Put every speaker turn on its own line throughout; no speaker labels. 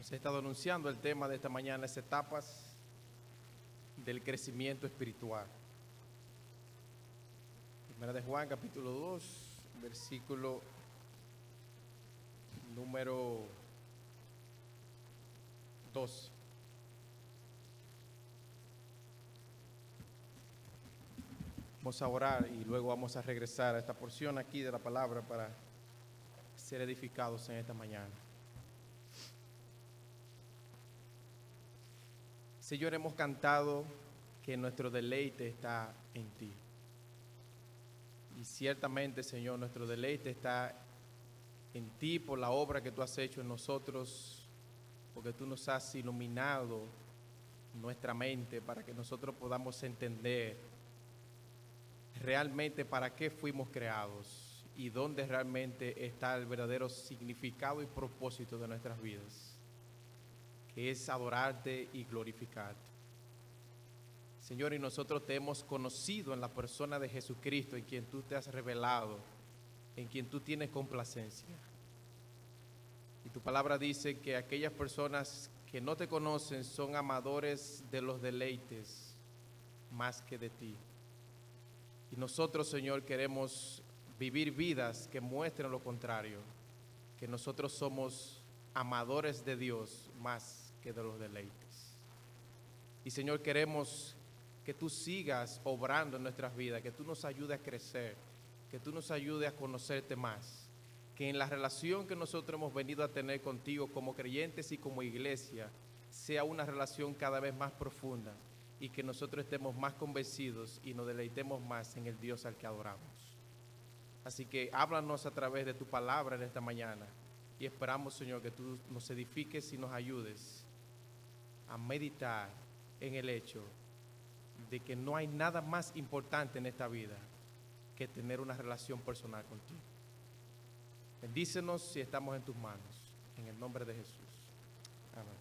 Se ha estado anunciando el tema de esta mañana, es etapas del crecimiento espiritual. Primera de Juan, capítulo 2, versículo número 2. Vamos a orar y luego vamos a regresar a esta porción aquí de la palabra para ser edificados en esta mañana. Señor, hemos cantado que nuestro deleite está en ti. Y ciertamente, Señor, nuestro deleite está en ti por la obra que tú has hecho en nosotros, porque tú nos has iluminado nuestra mente para que nosotros podamos entender realmente para qué fuimos creados y dónde realmente está el verdadero significado y propósito de nuestras vidas, que es adorarte y glorificarte. Señor, y nosotros te hemos conocido en la persona de Jesucristo, en quien tú te has revelado, en quien tú tienes complacencia. Y tu palabra dice que aquellas personas que no te conocen son amadores de los deleites más que de ti. Y nosotros, Señor, queremos vivir vidas que muestren lo contrario, que nosotros somos amadores de Dios más que de los deleites. Y Señor, queremos que tú sigas obrando en nuestras vidas, que tú nos ayudes a crecer, que tú nos ayudes a conocerte más, que en la relación que nosotros hemos venido a tener contigo como creyentes y como iglesia sea una relación cada vez más profunda y que nosotros estemos más convencidos y nos deleitemos más en el Dios al que adoramos. Así que háblanos a través de tu palabra en esta mañana y esperamos, Señor, que tú nos edifiques y nos ayudes a meditar en el hecho de que no hay nada más importante en esta vida que tener una relación personal contigo. Bendícenos si estamos en tus manos, en el nombre de Jesús. Amén.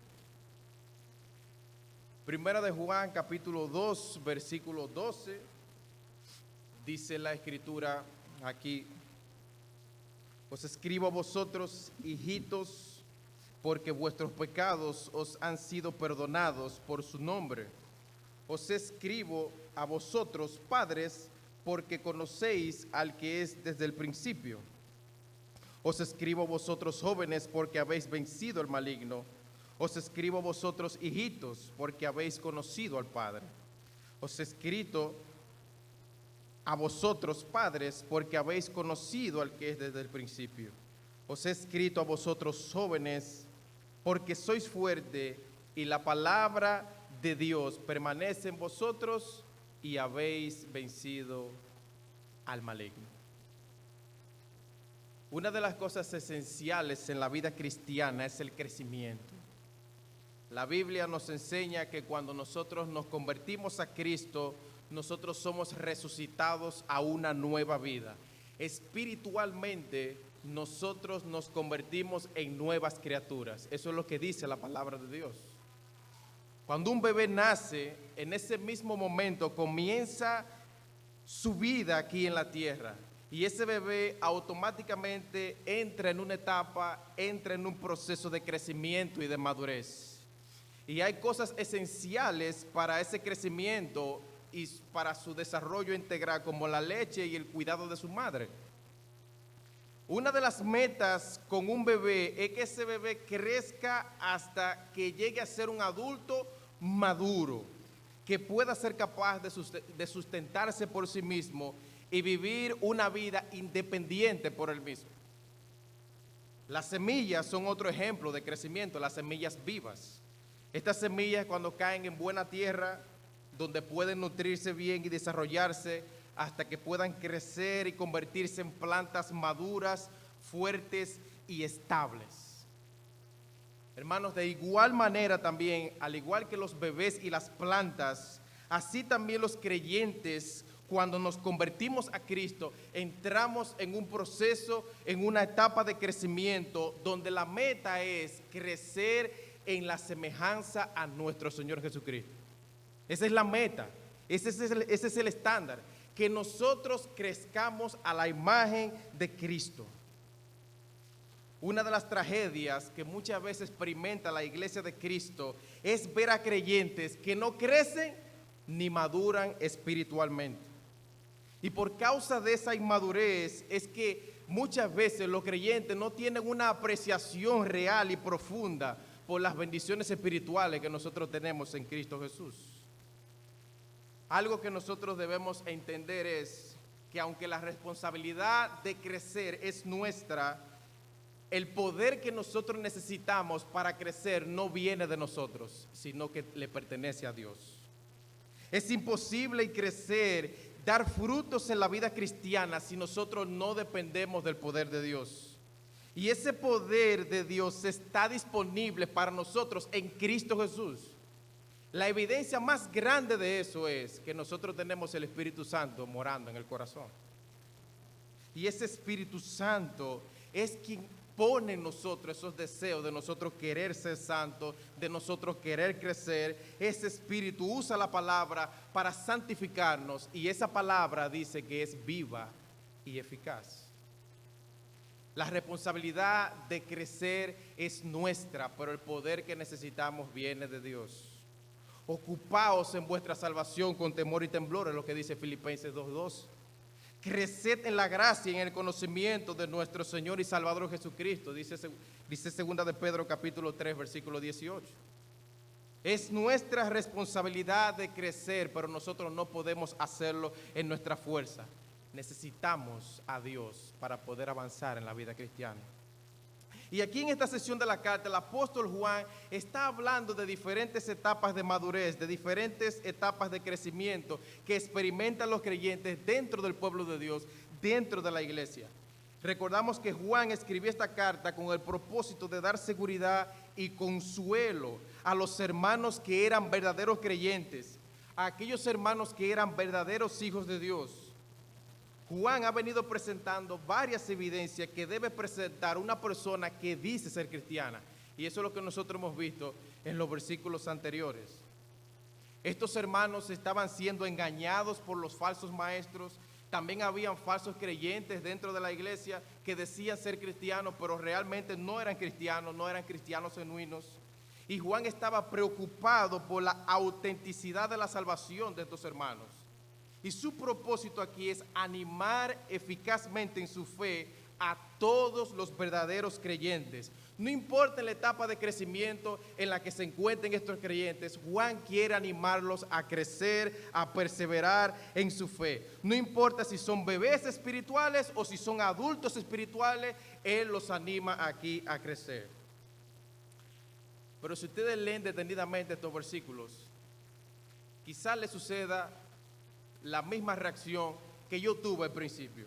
Primera de Juan, capítulo 2, versículo 12, dice la Escritura aquí: os escribo a vosotros, hijitos, porque vuestros pecados os han sido perdonados por su nombre. Os escribo a vosotros, padres, porque conocéis al que es desde el principio. Os escribo a vosotros, jóvenes, porque habéis vencido al maligno. Os escribo a vosotros, hijitos, porque habéis conocido al Padre. Os he escrito a vosotros, padres, porque habéis conocido al que es desde el principio. Os he escrito a vosotros, jóvenes, porque sois fuertes y la palabra de Dios permanece en vosotros y habéis vencido al maligno. Una de las cosas esenciales en la vida cristiana es el crecimiento. La Biblia nos enseña que cuando nosotros nos convertimos a Cristo, nosotros somos resucitados a una nueva vida. Espiritualmente, nosotros nos convertimos en nuevas criaturas. Eso es lo que dice la palabra de Dios. Cuando un bebé nace, en ese mismo momento comienza su vida aquí en la tierra. Y ese bebé automáticamente entra en una etapa, entra en un proceso de crecimiento y de madurez. Y hay cosas esenciales para ese crecimiento y para su desarrollo integral, como la leche y el cuidado de su madre. Una de las metas con un bebé es que ese bebé crezca hasta que llegue a ser un adulto maduro, que pueda ser capaz de sustentarse por sí mismo y vivir una vida independiente por él mismo. Las semillas son otro ejemplo de crecimiento, las semillas vivas. Estas semillas, cuando caen en buena tierra, donde pueden nutrirse bien y desarrollarse hasta que puedan crecer y convertirse en plantas maduras, fuertes y estables. Hermanos, de igual manera también, al igual que los bebés y las plantas, así también los creyentes, cuando nos convertimos a Cristo, entramos en un proceso, en una etapa de crecimiento, donde la meta es crecer en la semejanza a nuestro Señor Jesucristo. Esa es la meta, ese es el estándar, que nosotros crezcamos a la imagen de Cristo. Una de las tragedias que muchas veces experimenta la iglesia de Cristo es ver a creyentes que no crecen ni maduran espiritualmente. Y por causa de esa inmadurez es que muchas veces los creyentes no tienen una apreciación real y profunda por las bendiciones espirituales que nosotros tenemos en Cristo Jesús. Algo que nosotros debemos entender es que aunque la responsabilidad de crecer es nuestra, el poder que nosotros necesitamos para crecer no viene de nosotros, sino que le pertenece a Dios. Es imposible crecer, dar frutos en la vida cristiana si nosotros no dependemos del poder de Dios. Y ese poder de Dios está disponible para nosotros en Cristo Jesús. La evidencia más grande de eso es que nosotros tenemos el Espíritu Santo morando en el corazón. Y ese Espíritu Santo es quien pone en nosotros esos deseos de nosotros querer ser santos, de nosotros querer crecer. Ese Espíritu usa la palabra para santificarnos y esa palabra dice que es viva y eficaz. La responsabilidad de crecer es nuestra, pero el poder que necesitamos viene de Dios. Ocupaos en vuestra salvación con temor y temblor, es lo que dice Filipenses 2:2. Creced en la gracia y en el conocimiento de nuestro Señor y Salvador Jesucristo, dice 2 de Pedro capítulo 3, versículo 18. Es nuestra responsabilidad de crecer, pero nosotros no podemos hacerlo en nuestra fuerza. Necesitamos a Dios para poder avanzar en la vida cristiana. Y aquí en esta sesión de la carta, el apóstol Juan está hablando de diferentes etapas de madurez, de diferentes etapas de crecimiento que experimentan los creyentes dentro del pueblo de Dios, dentro de la iglesia. Recordamos que Juan escribió esta carta con el propósito de dar seguridad y consuelo a los hermanos que eran verdaderos creyentes, a aquellos hermanos que eran verdaderos hijos de Dios. Juan ha venido presentando varias evidencias que debe presentar una persona que dice ser cristiana. Y eso es lo que nosotros hemos visto en los versículos anteriores. Estos hermanos estaban siendo engañados por los falsos maestros. También habían falsos creyentes dentro de la iglesia que decían ser cristianos, pero realmente no eran cristianos genuinos. Y Juan estaba preocupado por la autenticidad de la salvación de estos hermanos. Y su propósito aquí es animar eficazmente en su fe a todos los verdaderos creyentes. No importa la etapa de crecimiento en la que se encuentren estos creyentes, Juan quiere animarlos a crecer, a perseverar en su fe. No importa si son bebés espirituales o si son adultos espirituales, él los anima aquí a crecer. Pero si ustedes leen detenidamente estos versículos, quizás les suceda la misma reacción que yo tuve al principio.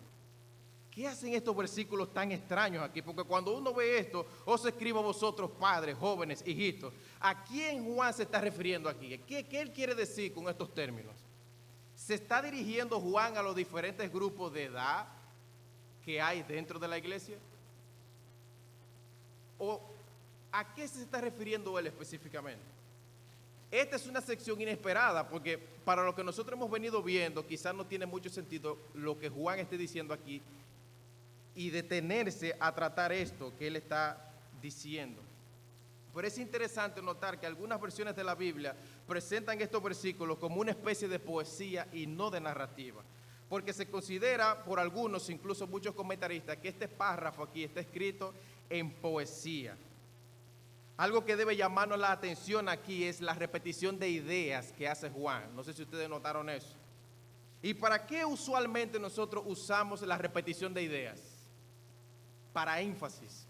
¿Qué hacen estos versículos tan extraños aquí? Porque cuando uno ve esto, os escribo a vosotros, padres, jóvenes, hijitos. ¿A quién Juan se está refiriendo aquí? ¿Qué él quiere decir con estos términos? ¿Se está dirigiendo Juan a los diferentes grupos de edad que hay dentro de la iglesia? ¿O a qué se está refiriendo él específicamente? Esta es una sección inesperada porque para lo que nosotros hemos venido viendo quizás no tiene mucho sentido lo que Juan esté diciendo aquí y detenerse a tratar esto que él está diciendo. Pero es interesante notar que algunas versiones de la Biblia presentan estos versículos como una especie de poesía y no de narrativa, porque se considera por algunos, incluso muchos comentaristas, que este párrafo aquí está escrito en poesía. Algo que debe llamarnos la atención aquí es la repetición de ideas que hace Juan. No sé si ustedes notaron eso. ¿Y para qué usualmente nosotros usamos la repetición de ideas? Para énfasis.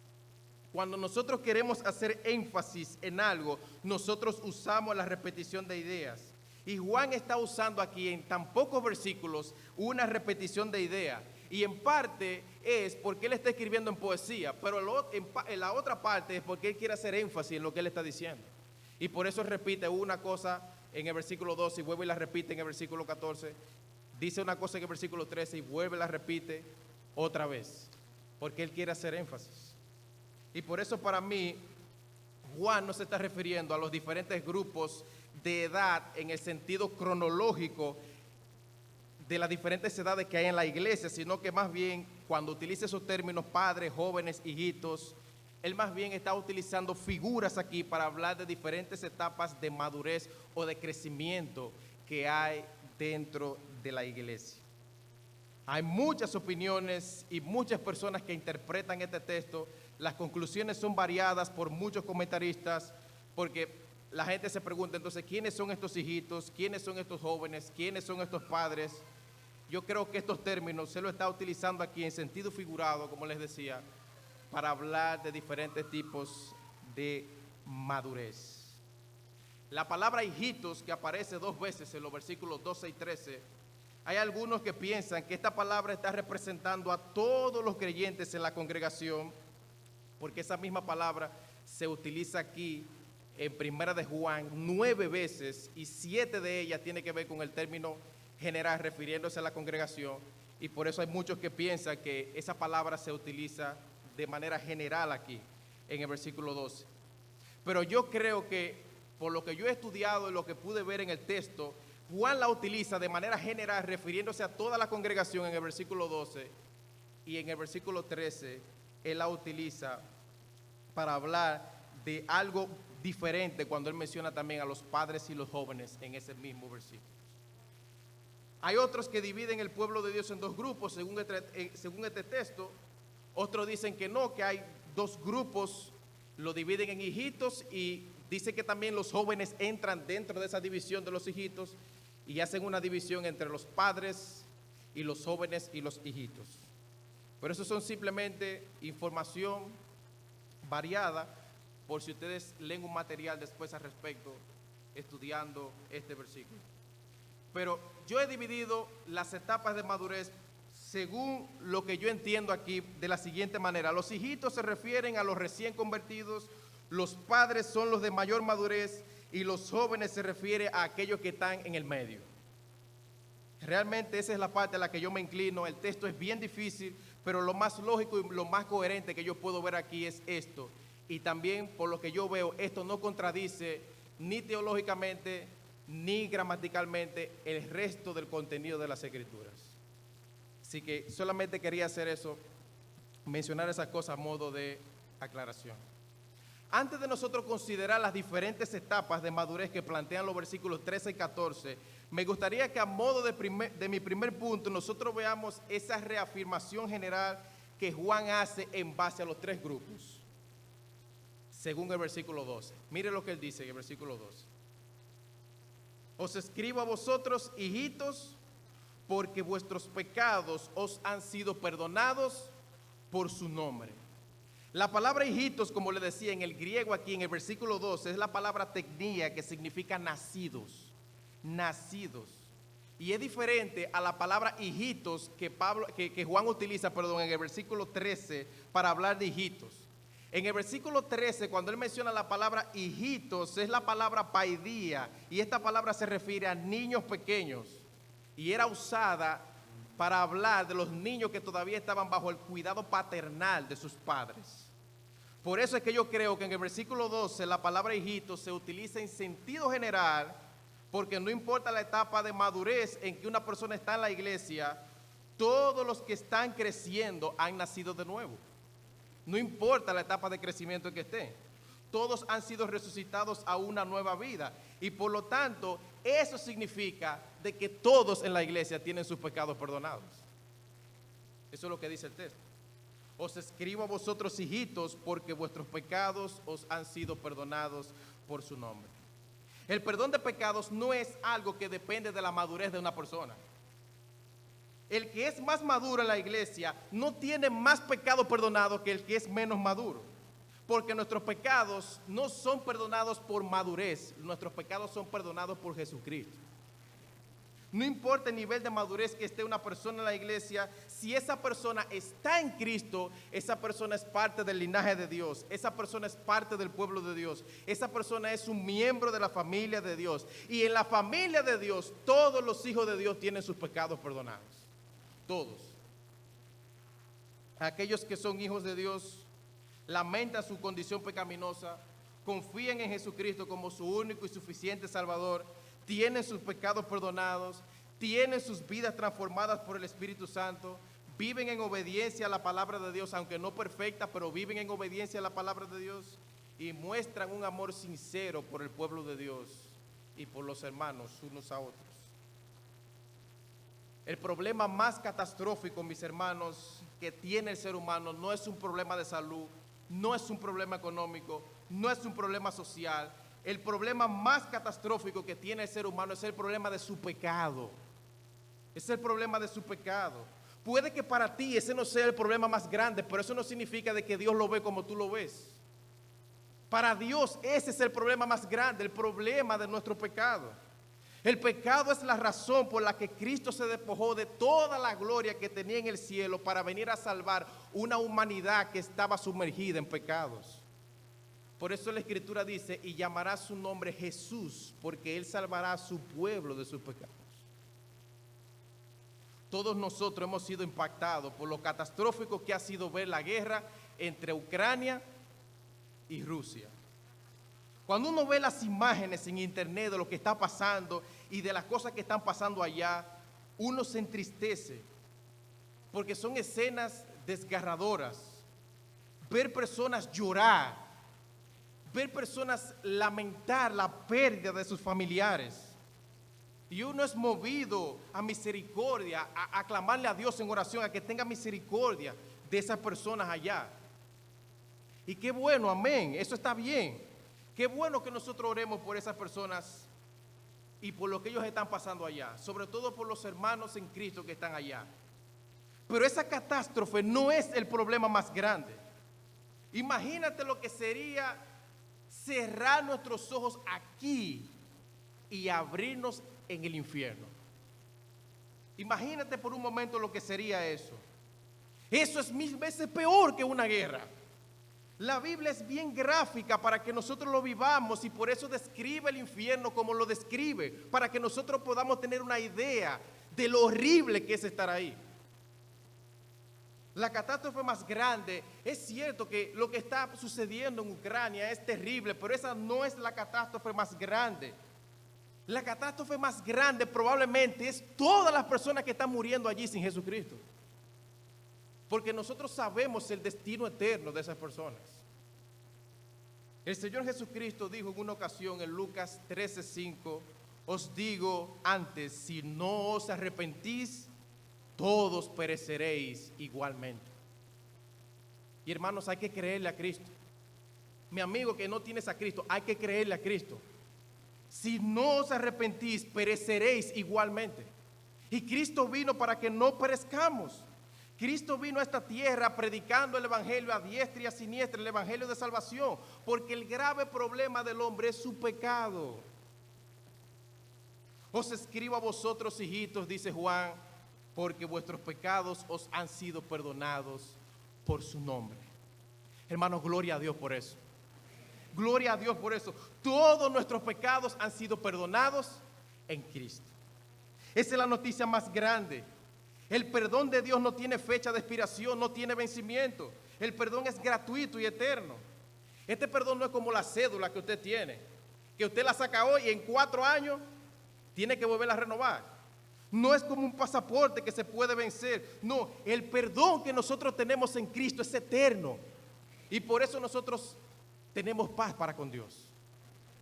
Cuando nosotros queremos hacer énfasis en algo, nosotros usamos la repetición de ideas. Y Juan está usando aquí en tan pocos versículos una repetición de ideas. Y en parte es porque él está escribiendo en poesía, pero en la otra parte es porque él quiere hacer énfasis en lo que él está diciendo. Y por eso repite una cosa en el versículo 12 y vuelve y la repite en el versículo 14. Dice una cosa en el versículo 13 y vuelve y la repite otra vez. Porque él quiere hacer énfasis. Y por eso para mí, Juan no se está refiriendo a los diferentes grupos de edad en el sentido cronológico de las diferentes edades que hay en la iglesia, sino que más bien cuando utiliza esos términos padres, jóvenes, hijitos, él más bien está utilizando figuras aquí para hablar de diferentes etapas de madurez o de crecimiento que hay dentro de la iglesia. Hay muchas opiniones y muchas personas que interpretan este texto. Las conclusiones son variadas por muchos comentaristas, porque la gente se pregunta entonces, ¿quiénes son estos hijitos? ¿Quiénes son estos jóvenes? ¿Quiénes son estos padres? Yo creo que estos términos se lo está utilizando aquí en sentido figurado, como les decía, para hablar de diferentes tipos de madurez. La palabra hijitos, que aparece 2 veces en los versículos 12 y 13, hay algunos que piensan que esta palabra está representando a todos los creyentes en la congregación, porque esa misma palabra se utiliza aquí en Primera de Juan 9 veces y 7 de ellas tiene que ver con el término general refiriéndose a la congregación, y por eso hay muchos que piensan que esa palabra se utiliza de manera general aquí en el versículo 12. Pero yo creo que por lo que yo he estudiado y lo que pude ver en el texto, Juan la utiliza de manera general refiriéndose a toda la congregación en el versículo 12, y en el versículo 13 él la utiliza para hablar de algo diferente cuando él menciona también a los padres y los jóvenes en ese mismo versículo. Hay otros que dividen el pueblo de Dios en 2 grupos según este texto. Otros dicen que no, que hay 2 grupos, lo dividen en hijitos, y dice que también los jóvenes entran dentro de esa división de los hijitos y hacen una división entre los padres y los jóvenes y los hijitos. Pero eso son simplemente información variada por si ustedes leen un material después al respecto estudiando este versículo. Pero yo he dividido las etapas de madurez según lo que yo entiendo aquí de la siguiente manera. Los hijitos se refieren a los recién convertidos, los padres son los de mayor madurez y los jóvenes se refieren a aquellos que están en el medio. Realmente esa es la parte a la que yo me inclino. El texto es bien difícil, pero lo más lógico y lo más coherente que yo puedo ver aquí es esto. Y también por lo que yo veo, esto no contradice ni teológicamente ni gramaticalmente el resto del contenido de las Escrituras. Así que solamente quería hacer eso, mencionar esas cosas a modo de aclaración. Antes de nosotros considerar las diferentes etapas de madurez que plantean los versículos 13 y 14, me gustaría que a modo de mi primer punto nosotros veamos esa reafirmación general que Juan hace en base a los 3 grupos, según el versículo 12. Mire lo que él dice en el versículo 12. Os escribo a vosotros, hijitos, porque vuestros pecados os han sido perdonados por su nombre. La palabra hijitos, como le decía en el griego aquí en el versículo 12, es la palabra teknia, que significa nacidos, nacidos. Y es diferente a la palabra hijitos que Juan utiliza, en el versículo 13 para hablar de hijitos. En el versículo 13, cuando él menciona la palabra hijitos, es la palabra paidía, y esta palabra se refiere a niños pequeños, y era usada para hablar de los niños que todavía estaban bajo el cuidado paternal de sus padres. Por eso es que yo creo que en el versículo 12 la palabra hijitos se utiliza en sentido general, porque no importa la etapa de madurez en que una persona está en la iglesia, todos los que están creciendo han nacido de nuevo. No importa la etapa de crecimiento en que estén, todos han sido resucitados a una nueva vida, y por lo tanto eso significa de que todos en la iglesia tienen sus pecados perdonados. Eso es lo que dice el texto. Os escribo a vosotros, hijitos, porque vuestros pecados os han sido perdonados por su nombre. El perdón de pecados no es algo que depende de la madurez de una persona. El que es más maduro en la iglesia no tiene más pecado perdonado que el que es menos maduro, porque nuestros pecados no son perdonados por madurez, nuestros pecados son perdonados por Jesucristo. No importa el nivel de madurez que esté una persona en la iglesia, si esa persona está en Cristo, esa persona es parte del linaje de Dios, esa persona es parte del pueblo de Dios, esa persona es un miembro de la familia de Dios, y en la familia de Dios todos los hijos de Dios tienen sus pecados perdonados. Todos. Aquellos que son hijos de Dios lamentan su condición pecaminosa, confían en Jesucristo como su único y suficiente Salvador, tienen sus pecados perdonados, tienen sus vidas transformadas por el Espíritu Santo, viven en obediencia a la palabra de Dios, aunque no perfecta, pero viven en obediencia a la palabra de Dios y muestran un amor sincero por el pueblo de Dios y por los hermanos unos a otros. El problema más catastrófico, mis hermanos, que tiene el ser humano no es un problema de salud, no es un problema económico, no es un problema social. El problema más catastrófico que tiene el ser humano es el problema de su pecado. Es el problema de su pecado. Puede que para ti ese no sea el problema más grande, pero eso no significa de que Dios lo ve como tú lo ves. Para Dios ese es el problema más grande, el problema de nuestro pecado. El pecado es la razón por la que Cristo se despojó de toda la gloria que tenía en el cielo para venir a salvar una humanidad que estaba sumergida en pecados. Por eso la Escritura dice, y llamará su nombre Jesús, porque Él salvará a su pueblo de sus pecados. Todos nosotros hemos sido impactados por lo catastrófico que ha sido ver la guerra entre Ucrania y Rusia. Cuando uno ve las imágenes en internet de lo que está pasando y de las cosas que están pasando allá, uno se entristece, porque son escenas desgarradoras. Ver personas llorar, ver personas lamentar la pérdida de sus familiares. Y uno es movido a misericordia, a clamarle a Dios en oración, a que tenga misericordia de esas personas allá. Y qué bueno, amén, eso está bien. Qué bueno que nosotros oremos por esas personas y por lo que ellos están pasando allá, sobre todo por los hermanos en Cristo que están allá. Pero esa catástrofe no es el problema más grande. Imagínate lo que sería cerrar nuestros ojos aquí y abrirnos en el infierno. Imagínate por un momento lo que sería eso. Eso es 1000 veces peor que una guerra. La Biblia es bien gráfica para que nosotros lo vivamos y por eso describe el infierno como lo describe, para que nosotros podamos tener una idea de lo horrible que es estar ahí. La catástrofe más grande, es cierto que lo que está sucediendo en Ucrania es terrible, pero esa no es la catástrofe más grande. La catástrofe más grande probablemente es todas las personas que están muriendo allí sin Jesucristo. Porque nosotros sabemos el destino eterno de esas personas. El Señor Jesucristo dijo en una ocasión en Lucas 13:5, os digo antes, si no os arrepentís, todos pereceréis igualmente. Y hermanos, hay que creerle a Cristo. Mi amigo que no tienes a Cristo, hay que creerle a Cristo. Si no os arrepentís, pereceréis igualmente. Y Cristo vino para que no perezcamos. Cristo vino a esta tierra predicando el evangelio a diestra y a siniestra, el evangelio de salvación, porque el grave problema del hombre es su pecado. Os escribo a vosotros, hijitos, dice Juan, porque vuestros pecados os han sido perdonados por su nombre. Hermanos, gloria a Dios por eso. Gloria a Dios por eso. Todos nuestros pecados han sido perdonados en Cristo. Esa es la noticia más grande. El perdón de Dios no tiene fecha de expiración, no tiene vencimiento. El perdón es gratuito y eterno. Este perdón no es como la cédula que usted tiene, que usted la saca hoy y en 4 años tiene que volverla a renovar. No es como un pasaporte que se puede vencer. No, el perdón que nosotros tenemos en Cristo es eterno. Y por eso nosotros tenemos paz para con Dios.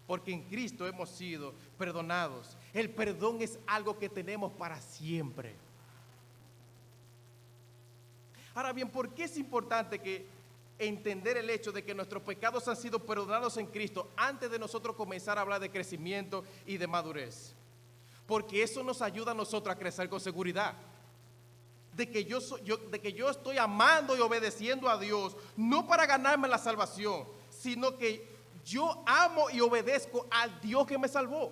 Porque en Cristo hemos sido perdonados. El perdón es algo que tenemos para siempre. Ahora bien, ¿por qué es importante que entender el hecho de que nuestros pecados han sido perdonados en Cristo antes de nosotros comenzar a hablar de crecimiento y de madurez? Porque eso nos ayuda a nosotros a crecer con seguridad. De que yo estoy amando y obedeciendo a Dios, no para ganarme la salvación, sino que yo amo y obedezco al Dios que me salvó.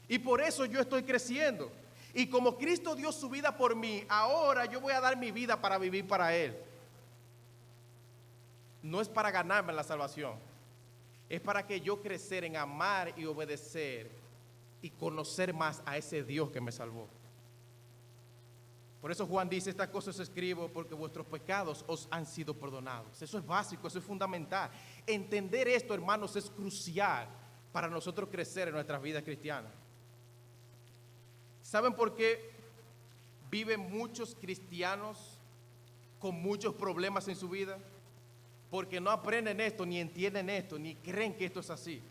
Y por eso yo estoy creciendo. Y como Cristo dio su vida por mí, ahora yo voy a dar mi vida para vivir para Él. No es para ganarme la salvación. Es para que yo crecer en amar y obedecer y conocer más a ese Dios que me salvó. Por eso Juan dice, estas cosas os escribo porque vuestros pecados os han sido perdonados. Eso es básico, eso es fundamental. Entender esto, hermanos, es crucial para nosotros crecer en nuestras vidas cristianas. ¿Saben por qué viven muchos cristianos con muchos problemas en su vida? Porque no aprenden esto, ni entienden esto, ni creen que esto es así.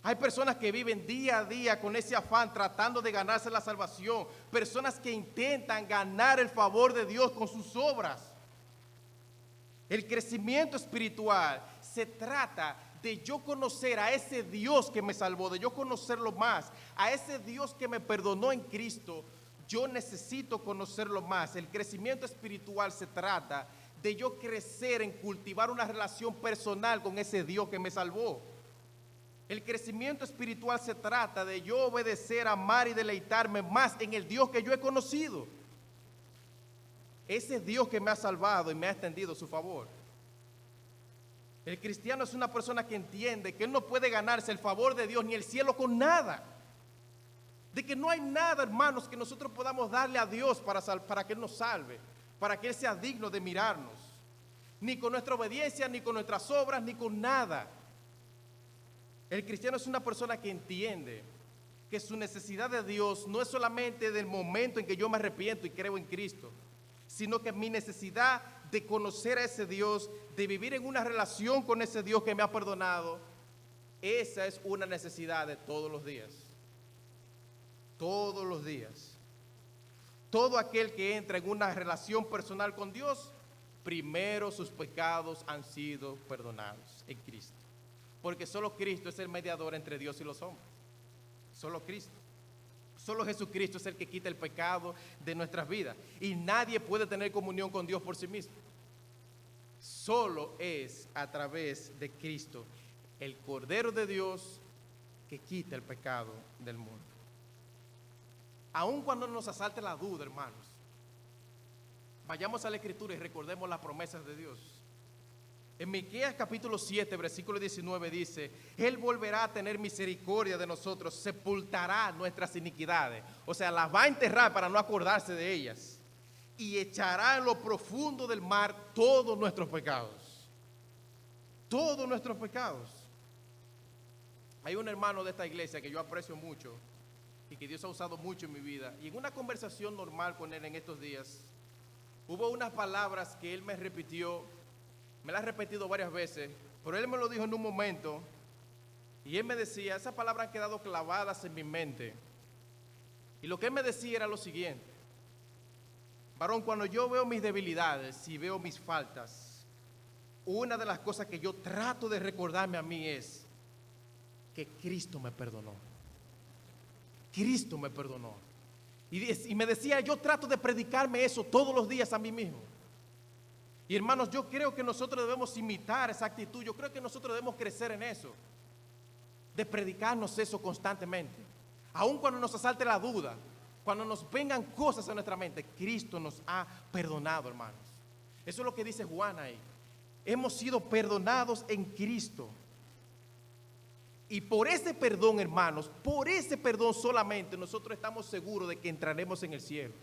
Hay personas que viven día a día con ese afán tratando de ganarse la salvación. Personas que intentan ganar el favor de Dios con sus obras. El crecimiento espiritual se trata de yo conocer a ese Dios que me salvó, de yo conocerlo más, a ese Dios que me perdonó en Cristo. Yo necesito conocerlo más. El crecimiento espiritual se trata de yo crecer en cultivar una relación personal con ese Dios que me salvó. El crecimiento espiritual se trata de yo obedecer, amar y deleitarme más en el Dios que yo he conocido. Ese Dios que me ha salvado y me ha extendido su favor. El cristiano es una persona que entiende que él no puede ganarse el favor de Dios ni el cielo con nada. De que no hay nada, hermanos, que nosotros podamos darle a Dios para que Él nos salve, para que Él sea digno de mirarnos. Ni con nuestra obediencia, ni con nuestras obras, ni con nada. El cristiano es una persona que entiende que su necesidad de Dios no es solamente del momento en que yo me arrepiento y creo en Cristo, sino que mi necesidad de conocer a ese Dios, de vivir en una relación con ese Dios que me ha perdonado, esa es una necesidad de todos los días. Todos los días. Todo aquel que entra en una relación personal con Dios, primero sus pecados han sido perdonados en Cristo. Porque solo Cristo es el mediador entre Dios y los hombres. Solo Cristo. Solo Jesucristo es el que quita el pecado de nuestras vidas. Y nadie puede tener comunión con Dios por sí mismo. Solo es a través de Cristo, el Cordero de Dios, que quita el pecado del mundo. Aun cuando nos asalte la duda, hermanos, vayamos a la Escritura y recordemos las promesas de Dios. En Miqueas capítulo 7, versículo 19 dice: Él volverá a tener misericordia de nosotros, sepultará nuestras iniquidades. O sea, las va a enterrar para no acordarse de ellas. Y echará en lo profundo del mar todos nuestros pecados. Todos nuestros pecados. Hay un hermano de esta iglesia que yo aprecio mucho y que Dios ha usado mucho en mi vida. Y en una conversación normal con él en estos días, hubo unas palabras que él me repitió. Me las ha repetido varias veces, pero él me lo dijo en un momento y él me decía, esas palabras han quedado clavadas en mi mente. Y lo que él me decía era lo siguiente: varón, cuando yo veo mis debilidades y veo mis faltas, una de las cosas que yo trato de recordarme a mí es que Cristo me perdonó. Cristo me perdonó. Y me decía, yo trato de predicarme eso todos los días a mí mismo. Y hermanos, yo creo que nosotros debemos imitar esa actitud. Yo creo que nosotros debemos crecer en eso, de predicarnos eso constantemente. Aun cuando nos asalte la duda, cuando nos vengan cosas en nuestra mente, Cristo nos ha perdonado, hermanos. Eso es lo que dice Juan ahí. Hemos sido perdonados en Cristo. Y por ese perdón, hermanos, por ese perdón solamente nosotros estamos seguros de que entraremos en el cielo.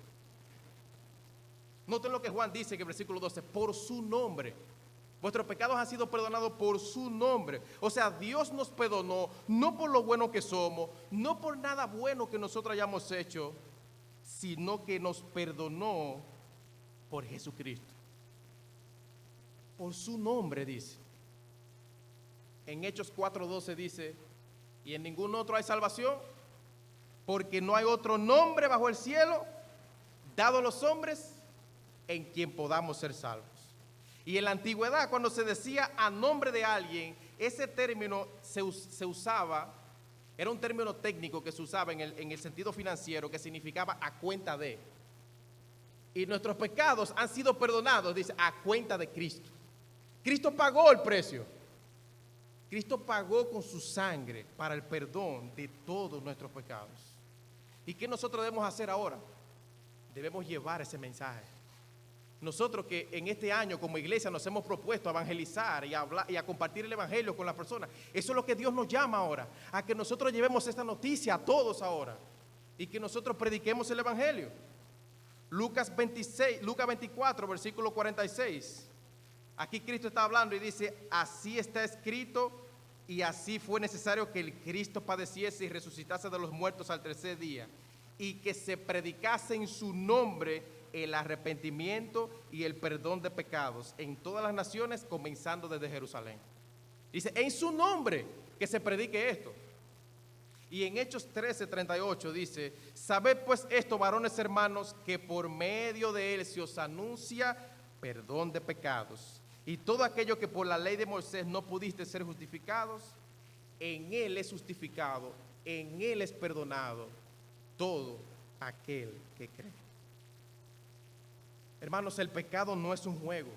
Noten lo que Juan dice en el versículo 12, por su nombre. Vuestros pecados han sido perdonados por su nombre. O sea, Dios nos perdonó no por lo bueno que somos, no por nada bueno que nosotros hayamos hecho, sino que nos perdonó por Jesucristo. Por su nombre, dice. En Hechos 4:12 dice, y en ningún otro hay salvación, porque no hay otro nombre bajo el cielo dado a los hombres en quien podamos ser salvos. Y en la antigüedad, cuando se decía a nombre de alguien, ese término se usaba, era un término técnico que se usaba en el sentido financiero, que significaba a cuenta de. Y nuestros pecados han sido perdonados, dice, a cuenta de Cristo. Cristo pagó el precio. Cristo pagó con su sangre para el perdón de todos nuestros pecados. ¿Y qué nosotros debemos hacer ahora? Debemos llevar ese mensaje. Nosotros que en este año como iglesia nos hemos propuesto a evangelizar y a hablar y a compartir el evangelio con las personas, eso es lo que Dios nos llama ahora, a que nosotros llevemos esta noticia a todos ahora y que nosotros prediquemos el evangelio. Lucas 24, versículo 46. Aquí Cristo está hablando y dice, así está escrito y así fue necesario que el Cristo padeciese y resucitase de los muertos al tercer día, y que se predicase en su nombre el arrepentimiento y el perdón de pecados en todas las naciones, comenzando desde Jerusalén. Dice, en su nombre que se predique esto. Y en Hechos 13:38 dice, sabed pues esto, varones hermanos, que por medio de él se os anuncia perdón de pecados. Y todo aquello que por la ley de Moisés no pudiste ser justificados, en él es justificado, en él es perdonado todo aquel que cree. Hermanos, el pecado no es un juego.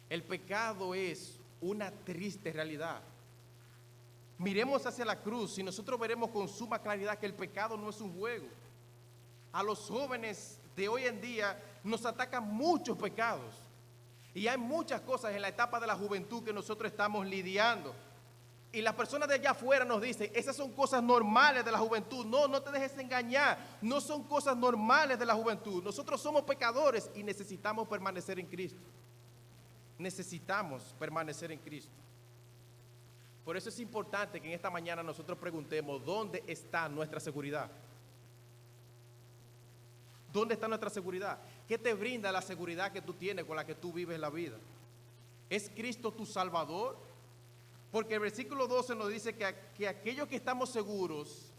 El pecado es una triste realidad. Miremos hacia la cruz y nosotros veremos con suma claridad que el pecado no es un juego. A los jóvenes de hoy en día nos atacan muchos pecados. Y hay muchas cosas en la etapa de la juventud que nosotros estamos lidiando. Y las personas de allá afuera nos dicen, esas son cosas normales de la juventud. No, no te dejes engañar. No son cosas normales de la juventud. Nosotros somos pecadores y necesitamos permanecer en Cristo. Necesitamos permanecer en Cristo. Por eso es importante que en esta mañana nosotros preguntemos, ¿dónde está nuestra seguridad? ¿Dónde está nuestra seguridad? ¿Qué te brinda la seguridad que tú tienes con la que tú vives la vida? ¿Es Cristo tu Salvador? Porque el versículo 12 nos dice que aquellos que estamos seguros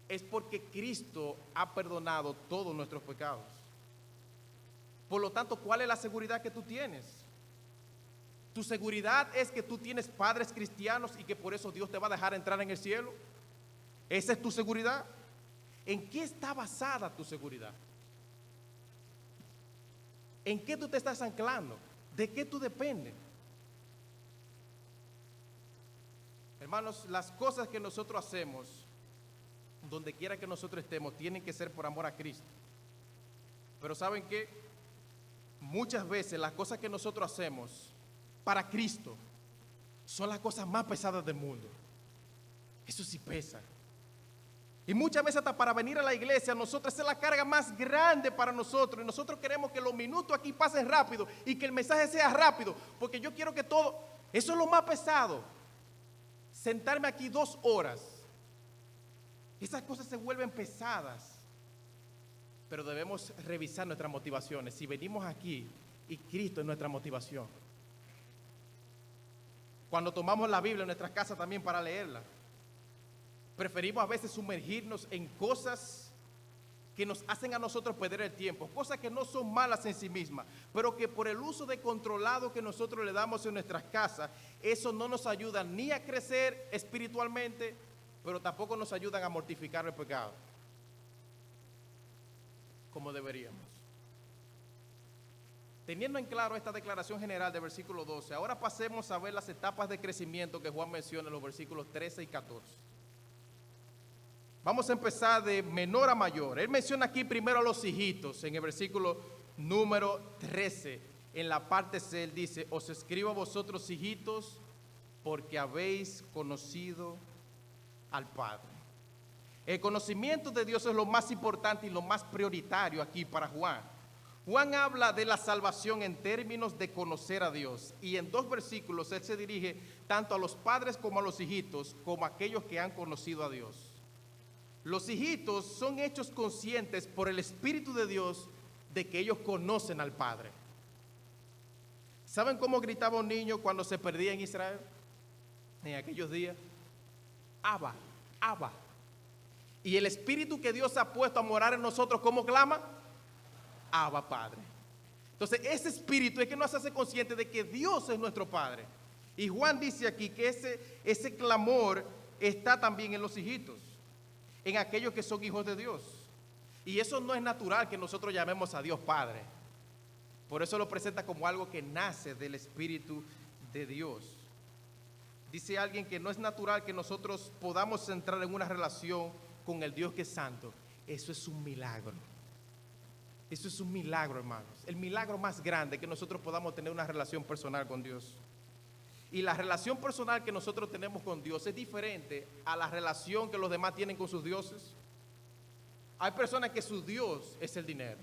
es porque Cristo ha perdonado todos nuestros pecados. Por lo tanto, ¿cuál es la seguridad que tú tienes? ¿Tu seguridad es que tú tienes padres cristianos y que por eso Dios te va a dejar entrar en el cielo? ¿Esa es tu seguridad? ¿En qué está basada tu seguridad? ¿En qué tú te estás anclando? ¿De qué tú dependes? Hermanos, las cosas que nosotros hacemos, donde quiera que nosotros estemos, tienen que ser por amor a Cristo. Pero ¿saben qué? Muchas veces las cosas que nosotros hacemos para Cristo son las cosas más pesadas del mundo. Eso sí pesa. Y muchas veces hasta para venir a la iglesia, nosotros es la carga más grande para nosotros. Y nosotros queremos que los minutos aquí pasen rápido y que el mensaje sea rápido. Porque yo quiero que todo, eso es lo más pesado. Sentarme aquí 2 horas. Esas cosas se vuelven pesadas. Pero debemos revisar nuestras motivaciones. Si venimos aquí y Cristo es nuestra motivación. Cuando tomamos la Biblia en nuestras casas también para leerla, preferimos a veces sumergirnos en cosas que nos hacen a nosotros perder el tiempo, cosas que no son malas en sí mismas, pero que por el uso de controlado que nosotros le damos en nuestras casas, eso no nos ayuda ni a crecer espiritualmente, pero tampoco nos ayudan a mortificar el pecado, como deberíamos. Teniendo en claro esta declaración general del versículo 12, ahora pasemos a ver las etapas de crecimiento que Juan menciona en los versículos 13 y 14. Vamos a empezar de menor a mayor. Él menciona aquí primero a los hijitos, en el versículo número 13. En la parte C, él dice, os escribo a vosotros, hijitos, porque habéis conocido al Padre. El conocimiento de Dios es lo más importante y lo más prioritario aquí para Juan. Juan habla de la salvación en términos de conocer a Dios. Y en 2 versículos él se dirige tanto a los padres como a los hijitos, como a aquellos que han conocido a Dios. Los hijitos son hechos conscientes por el Espíritu de Dios de que ellos conocen al Padre. ¿Saben cómo gritaba un niño cuando se perdía en Israel? En aquellos días. Abba, Abba. Y el Espíritu que Dios ha puesto a morar en nosotros, ¿cómo clama? Abba, Padre. Entonces ese Espíritu es que nos hace conscientes de que Dios es nuestro Padre. Y Juan dice aquí que ese clamor está también en los hijitos, en aquellos que son hijos de Dios. Y eso no es natural que nosotros llamemos a Dios Padre. Por eso lo presenta como algo que nace del Espíritu de Dios. Dice alguien que no es natural que nosotros podamos entrar en una relación con el Dios que es santo. Eso es un milagro. Eso es un milagro, hermanos. El milagro más grande, que nosotros podamos tener una relación personal con Dios. Y la relación personal que nosotros tenemos con Dios es diferente a la relación que los demás tienen con sus dioses. Hay personas que su Dios es el dinero.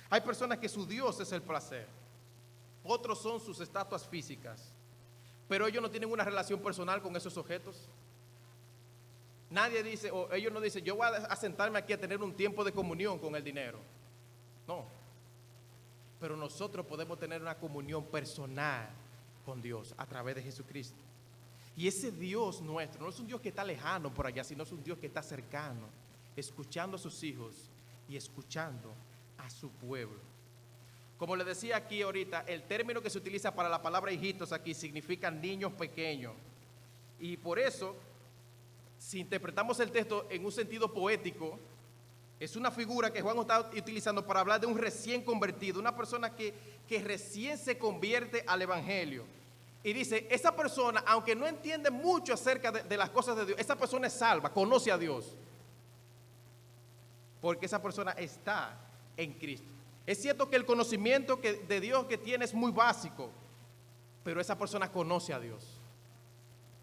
Hay personas que su Dios es el placer. Otros son sus estatuas físicas. Pero ellos no tienen una relación personal con esos objetos. Nadie dice, o ellos no dicen, yo voy a sentarme aquí a tener un tiempo de comunión con el dinero. No. Pero nosotros podemos tener una comunión personal con Dios a través de Jesucristo. Y ese Dios nuestro no es un Dios que está lejano por allá, sino es un Dios que está cercano, escuchando a sus hijos y escuchando a su pueblo. Como les decía aquí ahorita, el término que se utiliza para la palabra hijitos aquí significa niños pequeños. Y por eso, si interpretamos el texto en un sentido poético, es una figura que Juan está utilizando para hablar de un recién convertido, una persona que recién se convierte al Evangelio. Y dice, esa persona, aunque no entiende mucho acerca de las cosas de Dios, esa persona es salva, conoce a Dios. Porque esa persona está en Cristo. Es cierto que el conocimiento de Dios que tiene es muy básico, pero esa persona conoce a Dios.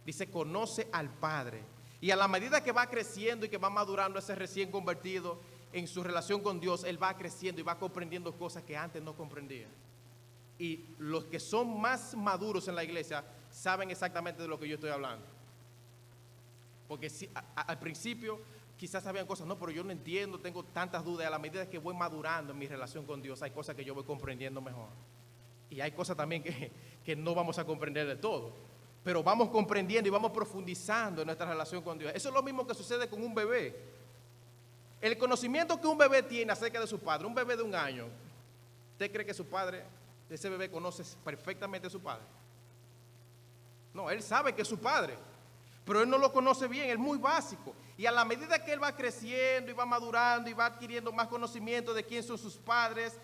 Dice, conoce al Padre. Y a la medida que va creciendo y que va madurando ese recién convertido en su relación con Dios, él va creciendo y va comprendiendo cosas que antes no comprendía. Y los que son más maduros en la iglesia saben exactamente de lo que yo estoy hablando. Porque si, al principio quizás sabían cosas, no, pero yo no entiendo, tengo tantas dudas. A la medida que voy madurando en mi relación con Dios, hay cosas que yo voy comprendiendo mejor. Y hay cosas también que no vamos a comprender de todo. Pero vamos comprendiendo y vamos profundizando en nuestra relación con Dios. Eso es lo mismo que sucede con un bebé. El conocimiento que un bebé tiene acerca de su padre, un bebé de 1 año, ¿usted cree que su padre, ese bebé conoce perfectamente a su padre? No, él sabe que es su padre, pero él no lo conoce bien, es muy básico. Y a la medida que él va creciendo y va madurando y va adquiriendo más conocimiento de quién son sus padres,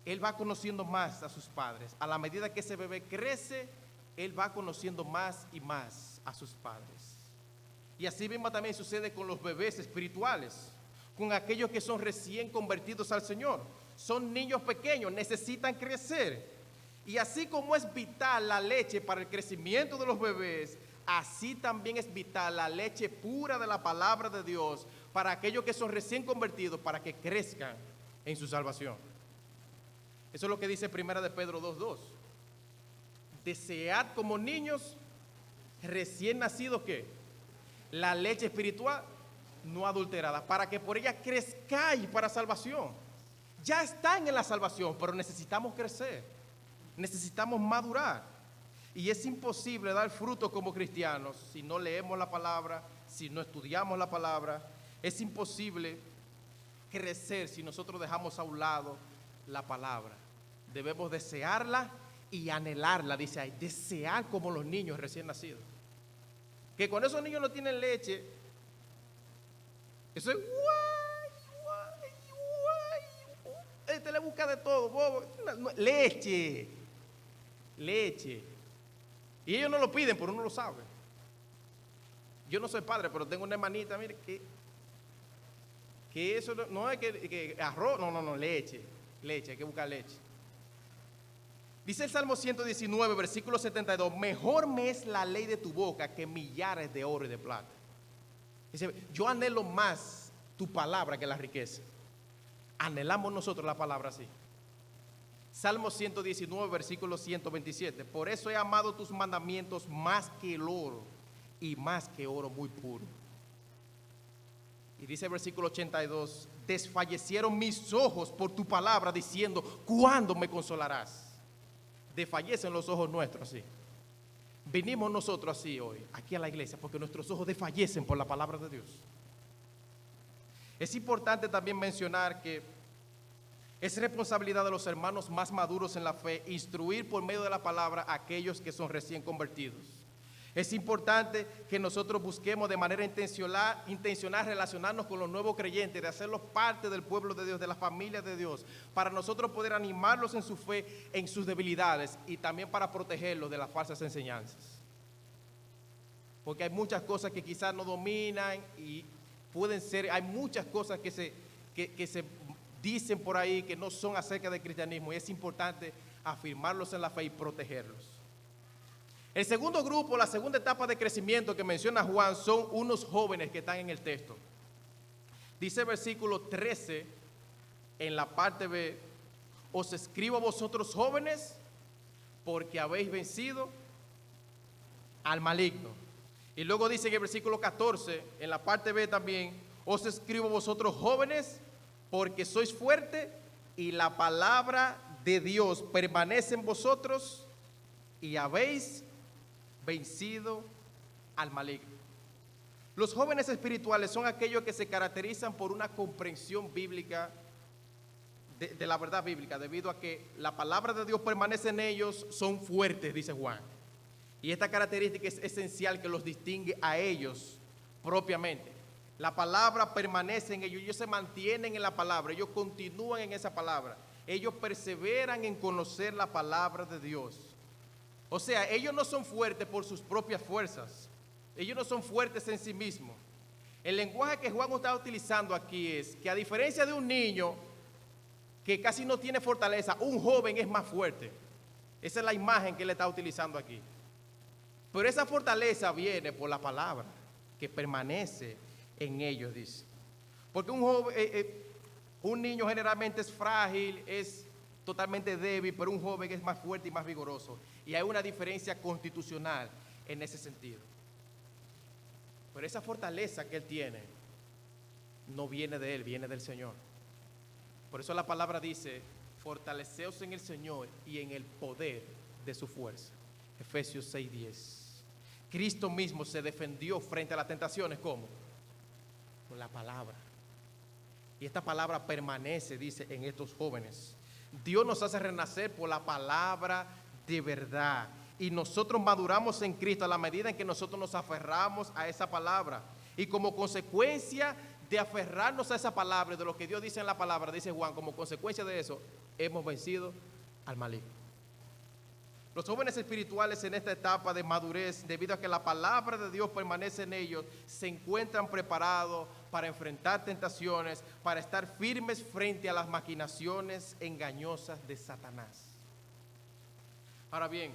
él va conociendo más a sus padres. A la medida que ese bebé crece, él va conociendo más y más a sus padres. Y así mismo también sucede con los bebés espirituales, con aquellos que son recién convertidos al Señor. Son niños pequeños, necesitan crecer. Y así como es vital la leche para el crecimiento de los bebés, así también es vital la leche pura de la palabra de Dios para aquellos que son recién convertidos, para que crezcan en su salvación. Eso es lo que dice 1 de Pedro 2:2. Desead como niños recién nacidos, ¿qué? La leche espiritual no adulterada, para que por ella crezcáis para salvación. Ya están en la salvación, pero necesitamos crecer, necesitamos madurar. Y es imposible dar fruto como cristianos si no leemos la palabra, si no estudiamos la palabra. Es imposible crecer si nosotros dejamos a un lado la palabra. Debemos desearla y anhelarla, dice ahí, desear como los niños recién nacidos. Que cuando esos niños no tienen leche, eso es le busca de todo, bobo. Leche. Y ellos no lo piden, pero uno lo sabe. Yo no soy padre, pero tengo una hermanita, mire, que eso no es que arroz, no, leche, hay que buscar leche. Dice el Salmo 119, versículo 72, mejor me es la ley de tu boca que millares de oro y de plata. Dice, yo anhelo más tu palabra que la riqueza. Anhelamos nosotros la palabra así. Salmo 119, versículo 127, por eso he amado tus mandamientos más que el oro y más que oro muy puro. Y dice el versículo 82, desfallecieron mis ojos por tu palabra diciendo, ¿cuándo me consolarás? Desfallecen los ojos nuestros así. Venimos nosotros así hoy, aquí a la iglesia, porque nuestros ojos desfallecen por la palabra de Dios. Es importante también mencionar que es responsabilidad de los hermanos más maduros en la fe instruir por medio de la palabra a aquellos que son recién convertidos. Es importante que nosotros busquemos de manera intencional relacionarnos con los nuevos creyentes, de hacerlos parte del pueblo de Dios, de la familia de Dios, para nosotros poder animarlos en su fe, en sus debilidades y también para protegerlos de las falsas enseñanzas. Porque hay muchas cosas que quizás no dominan y pueden ser, hay muchas cosas que se dicen por ahí que no son acerca del cristianismo y es importante afirmarlos en la fe y protegerlos. El segundo grupo, la segunda etapa de crecimiento que menciona Juan son unos jóvenes que están en el texto. Dice el versículo 13 en la parte B, os escribo a vosotros jóvenes porque habéis vencido al maligno. Y luego dice en el versículo 14, en la parte B también, os escribo vosotros jóvenes, porque sois fuertes y la palabra de Dios permanece en vosotros y habéis vencido al maligno. Los jóvenes espirituales son aquellos que se caracterizan por una comprensión bíblica de la verdad bíblica, debido a que la palabra de Dios permanece en ellos, son fuertes, dice Juan. Y esta característica es esencial que los distingue a ellos propiamente. La palabra permanece en ellos, ellos se mantienen en la palabra, ellos continúan en esa palabra, ellos perseveran en conocer la palabra de Dios. O sea, ellos no son fuertes por sus propias fuerzas, ellos no son fuertes en sí mismos. El lenguaje que Juan está utilizando aquí es que, a diferencia de un niño que casi no tiene fortaleza, un joven es más fuerte. Esa es la imagen que él está utilizando aquí. Pero esa fortaleza viene por la palabra que permanece en ellos, dice. Porque un niño generalmente es frágil, es totalmente débil, pero un joven es más fuerte y más vigoroso. Y hay una diferencia constitucional en ese sentido. Pero esa fortaleza que él tiene no viene de él, viene del Señor. Por eso la palabra dice, fortaleceos en el Señor y en el poder de su fuerza. Efesios 6:10. Cristo mismo se defendió frente a las tentaciones, ¿cómo? Con la palabra. Y esta palabra permanece, dice, en estos jóvenes. Dios nos hace renacer por la palabra de verdad. Y nosotros maduramos en Cristo a la medida en que nosotros nos aferramos a esa palabra. Y como consecuencia de aferrarnos a esa palabra, de lo que Dios dice en la palabra, dice Juan, como consecuencia de eso, hemos vencido al maligno. Los jóvenes espirituales en esta etapa de madurez, debido a que la palabra de Dios permanece en ellos, se encuentran preparados para enfrentar tentaciones, para estar firmes frente a las maquinaciones engañosas de Satanás. Ahora bien,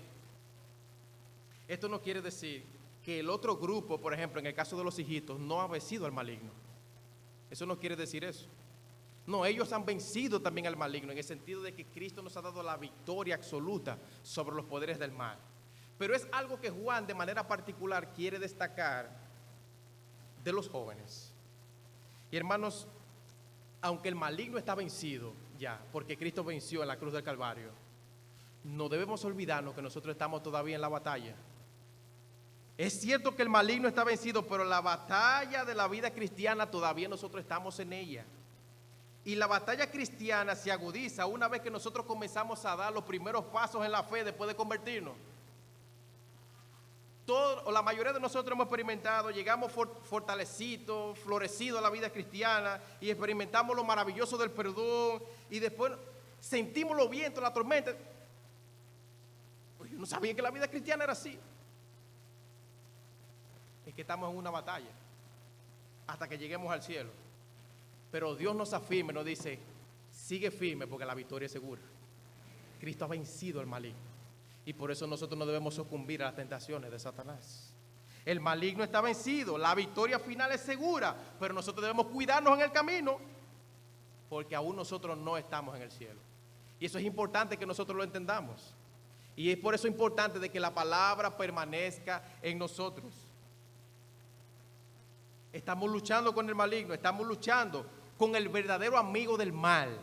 esto no quiere decir que el otro grupo, por ejemplo, en el caso de los hijitos, no ha vencido al maligno. Eso no quiere decir eso. No, ellos han vencido también al maligno, en el sentido de que Cristo nos ha dado la victoria absoluta sobre los poderes del mal. Pero es algo que Juan de manera particular quiere destacar de los jóvenes. Y hermanos, aunque el maligno está vencido ya, porque Cristo venció en la cruz del Calvario, no debemos olvidarnos que nosotros estamos todavía en la batalla. Es cierto que el maligno está vencido, pero la batalla de la vida cristiana todavía nosotros estamos en ella. Y la batalla cristiana se agudiza una vez que nosotros comenzamos a dar los primeros pasos en la fe después de convertirnos. La mayoría de nosotros hemos experimentado, llegamos fortalecidos, florecidos a la vida cristiana y experimentamos lo maravilloso del perdón y después sentimos los vientos, la tormenta. Pues yo no sabía que la vida cristiana era así. Es que estamos en una batalla hasta que lleguemos al cielo. Pero Dios nos afirma y nos dice, sigue firme porque la victoria es segura. Cristo ha vencido al maligno. Y por eso nosotros no debemos sucumbir a las tentaciones de Satanás. El maligno está vencido, la victoria final es segura, pero nosotros debemos cuidarnos en el camino porque aún nosotros no estamos en el cielo. Y eso es importante que nosotros lo entendamos. Y es por eso importante de que la palabra permanezca en nosotros. Estamos luchando con el maligno, estamos luchando con el verdadero amigo del mal.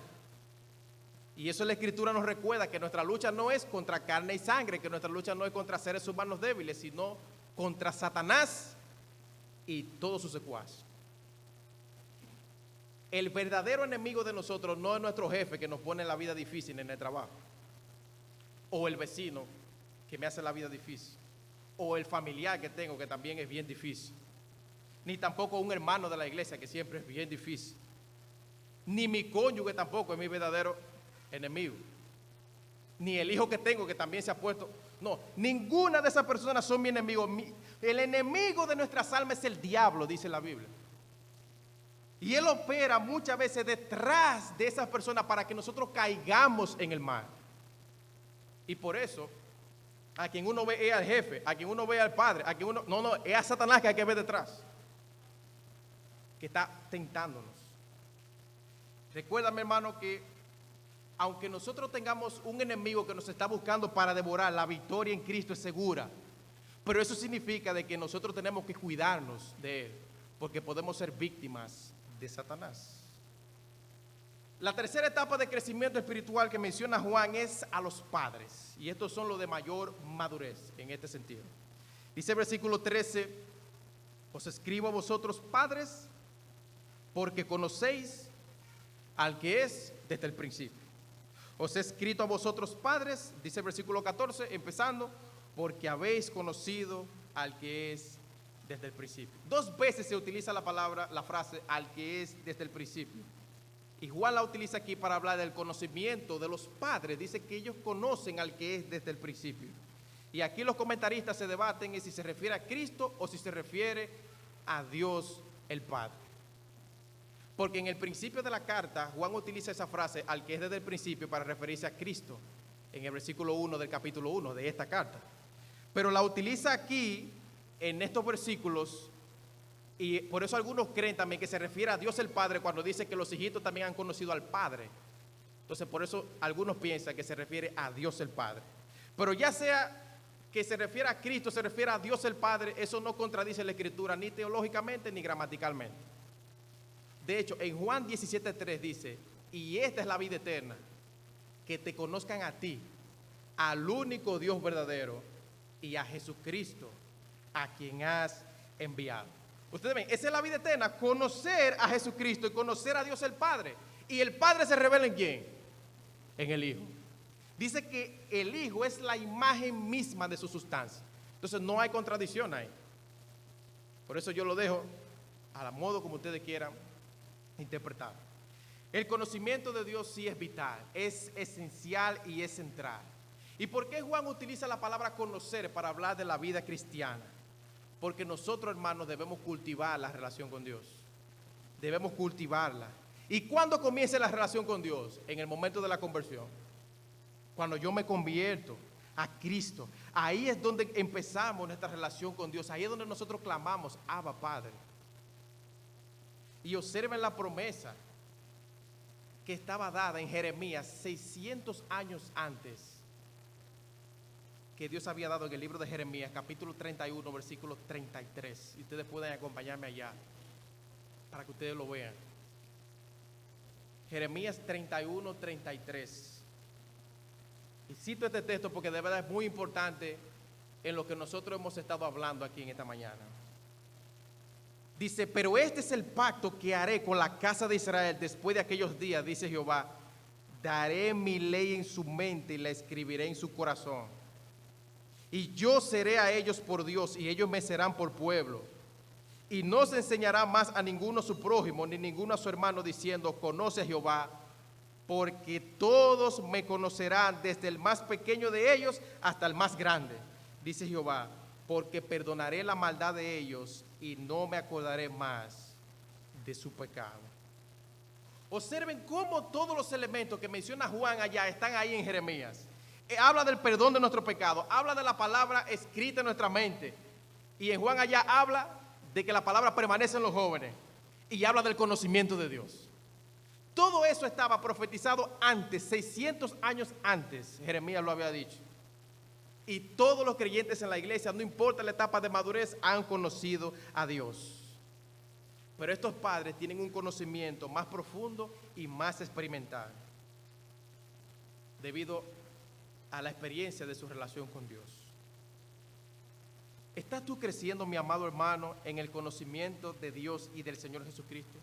Y eso la Escritura nos recuerda que nuestra lucha no es contra carne y sangre, que nuestra lucha no es contra seres humanos débiles, sino contra Satanás y todos sus secuaces. El verdadero enemigo de nosotros no es nuestro jefe que nos pone la vida difícil en el trabajo, o el vecino que me hace la vida difícil, o el familiar que tengo que también es bien difícil, ni tampoco un hermano de la iglesia que siempre es bien difícil, ni mi cónyuge tampoco es mi verdadero enemigo, ni el hijo que tengo que también se ha puesto, no, ninguna de esas personas son mi enemigo. El enemigo de nuestras almas es el diablo, dice la Biblia. Y él opera muchas veces detrás de esas personas para que nosotros caigamos en el mal. Y por eso, a quien uno ve es al jefe, a quien uno ve al padre, a quien uno, no, es a Satanás que hay que ver detrás, que está tentándonos. Recuérdame, hermano, que aunque nosotros tengamos un enemigo que nos está buscando para devorar, la victoria en Cristo es segura. Pero eso significa de que nosotros tenemos que cuidarnos de él, porque podemos ser víctimas de Satanás. La tercera etapa de crecimiento espiritual que menciona Juan es a los padres, y estos son los de mayor madurez en este sentido. Dice el versículo 13: os escribo a vosotros, padres, porque conocéis al que es desde el principio. Os he escrito a vosotros, padres, dice el versículo 14, empezando, porque habéis conocido al que es desde el principio. 2 veces se utiliza la frase al que es desde el principio. Y Juan la utiliza aquí para hablar del conocimiento de los padres. Dice que ellos conocen al que es desde el principio. Y aquí los comentaristas se debaten en si se refiere a Cristo o si se refiere a Dios el Padre. Porque en el principio de la carta, Juan utiliza esa frase, al que es desde el principio, para referirse a Cristo, en el versículo 1 del capítulo 1 de esta carta. Pero la utiliza aquí, en estos versículos, y por eso algunos creen también que se refiere a Dios el Padre cuando dice que los hijitos también han conocido al Padre. Entonces, por eso algunos piensan que se refiere a Dios el Padre. Pero ya sea que se refiere a Cristo, se refiere a Dios el Padre, eso no contradice la Escritura ni teológicamente ni gramaticalmente. De hecho, en Juan 17:3 dice, y esta es la vida eterna, que te conozcan a ti, al único Dios verdadero, y a Jesucristo, a quien has enviado. Ustedes ven, esa es la vida eterna, conocer a Jesucristo y conocer a Dios el Padre. Y el Padre se revela ¿en quién? En el Hijo. Dice que el Hijo es la imagen misma de su sustancia. Entonces no hay contradicción ahí. Por eso yo lo dejo a la modo como ustedes quieran interpretar. El conocimiento de Dios sí es vital, es esencial y es central. ¿Y por qué Juan utiliza la palabra conocer para hablar de la vida cristiana? Porque nosotros, hermanos, debemos cultivar la relación con Dios. Debemos cultivarla. ¿Y cuándo comienza la relación con Dios? En el momento de la conversión. Cuando yo me convierto a Cristo, ahí es donde empezamos nuestra relación con Dios. Ahí es donde nosotros clamamos, Abba, Padre. Y observen la promesa que estaba dada en Jeremías 600 años antes, que Dios había dado en el libro de Jeremías, capítulo 31, versículo 33. Y ustedes pueden acompañarme allá para que ustedes lo vean. Jeremías 31, 33. Y cito este texto porque de verdad es muy importante en lo que nosotros hemos estado hablando aquí en esta mañana. Dice, pero este es el pacto que haré con la casa de Israel después de aquellos días, dice Jehová. Daré mi ley en su mente y la escribiré en su corazón. Y yo seré a ellos por Dios y ellos me serán por pueblo. Y no se enseñará más a ninguno su prójimo ni ninguno a su hermano diciendo, conoce a Jehová, porque todos me conocerán desde el más pequeño de ellos hasta el más grande, dice Jehová, porque perdonaré la maldad de ellos y no me acordaré más de su pecado. Observen cómo todos los elementos que menciona Juan allá están ahí en Jeremías. Habla del perdón de nuestro pecado, habla de la palabra escrita en nuestra mente. Y en Juan allá habla de que la palabra permanece en los jóvenes. Y habla del conocimiento de Dios. Todo eso estaba profetizado antes, 600 años antes, Jeremías lo había dicho. Y todos los creyentes en la iglesia, no importa la etapa de madurez, han conocido a Dios. Pero estos padres tienen un conocimiento más profundo y más experimental, debido a la experiencia de su relación con Dios. ¿Estás tú creciendo, mi amado hermano, en el conocimiento de Dios y del Señor Jesucristo?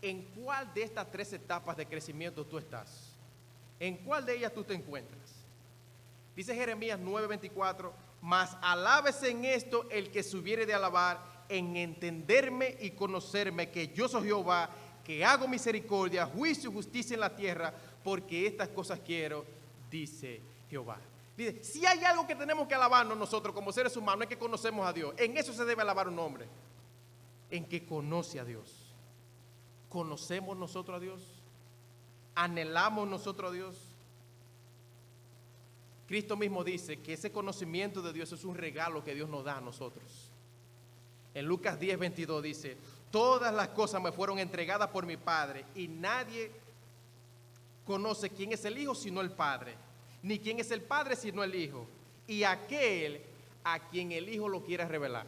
¿En cuál de estas 3 etapas de crecimiento tú estás? ¿En cuál de ellas tú te encuentras? Dice Jeremías 9:24, mas alábese en esto el que se hubiere de alabar, en entenderme y conocerme que yo soy Jehová, que hago misericordia, juicio y justicia en la tierra, porque estas cosas quiero, dice Jehová. Dice, si hay algo que tenemos que alabarnos nosotros como seres humanos es que conocemos a Dios. En eso se debe alabar un hombre, en que conoce a Dios. ¿Conocemos nosotros a Dios? ¿Anhelamos nosotros a Dios? Cristo mismo dice que ese conocimiento de Dios es un regalo que Dios nos da a nosotros. En Lucas 10:22 dice, todas las cosas me fueron entregadas por mi Padre y nadie conoce quién es el Hijo sino el Padre, ni quién es el Padre sino el Hijo, y aquel a quien el Hijo lo quiera revelar.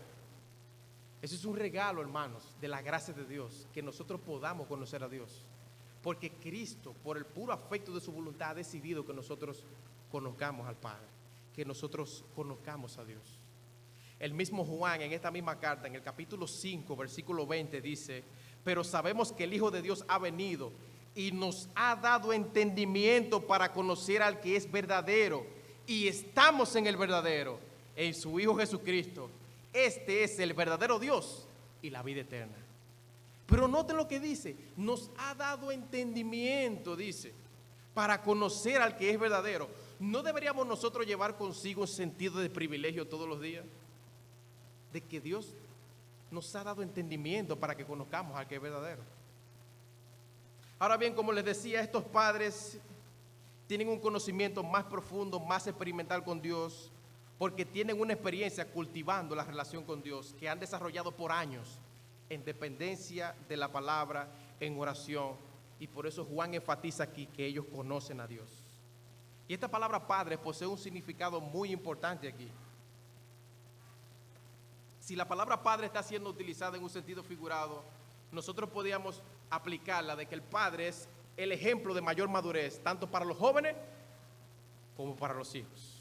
Eso es un regalo, hermanos, de la gracia de Dios, que nosotros podamos conocer a Dios. Porque Cristo, por el puro afecto de su voluntad, ha decidido que nosotros conozcamos al Padre, que nosotros conozcamos a Dios. El mismo Juan, en esta misma carta, en el capítulo 5, versículo 20, dice: pero sabemos que el Hijo de Dios ha venido y nos ha dado entendimiento para conocer al que es verdadero, y estamos en el verdadero, en su Hijo Jesucristo. Este es el verdadero Dios y la vida eterna. Pero noten lo que dice: nos ha dado entendimiento, dice, para conocer al que es verdadero. ¿No deberíamos nosotros llevar consigo un sentido de privilegio todos los días? De que Dios nos ha dado entendimiento para que conozcamos al que es verdadero. Ahora bien, como les decía, estos padres tienen un conocimiento más profundo, más experimental con Dios, porque tienen una experiencia cultivando la relación con Dios que han desarrollado por años en dependencia de la palabra, en oración, y por eso Juan enfatiza aquí que ellos conocen a Dios. Y esta palabra padre posee un significado muy importante aquí. Si la palabra padre está siendo utilizada en un sentido figurado, nosotros podríamos aplicarla de que el padre es el ejemplo de mayor madurez, tanto para los jóvenes como para los hijos.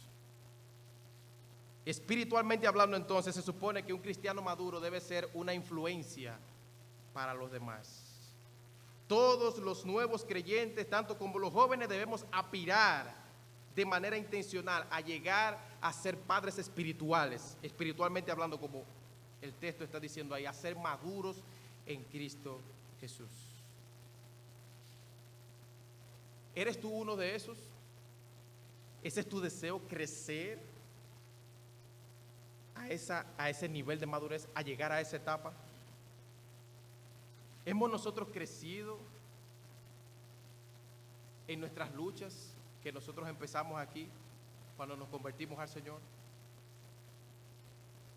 Espiritualmente hablando, entonces, se supone que un cristiano maduro debe ser una influencia para los demás. Todos los nuevos creyentes, tanto como los jóvenes, debemos aspirar de manera intencional a llegar a ser padres espirituales, espiritualmente hablando, como el texto está diciendo ahí, a ser maduros en Cristo Jesús. ¿Eres tú uno de esos? ¿Ese es tu deseo, crecer a ese nivel de madurez, a llegar a esa etapa? ¿Hemos nosotros crecido en nuestras luchas que nosotros empezamos aquí cuando nos convertimos al Señor?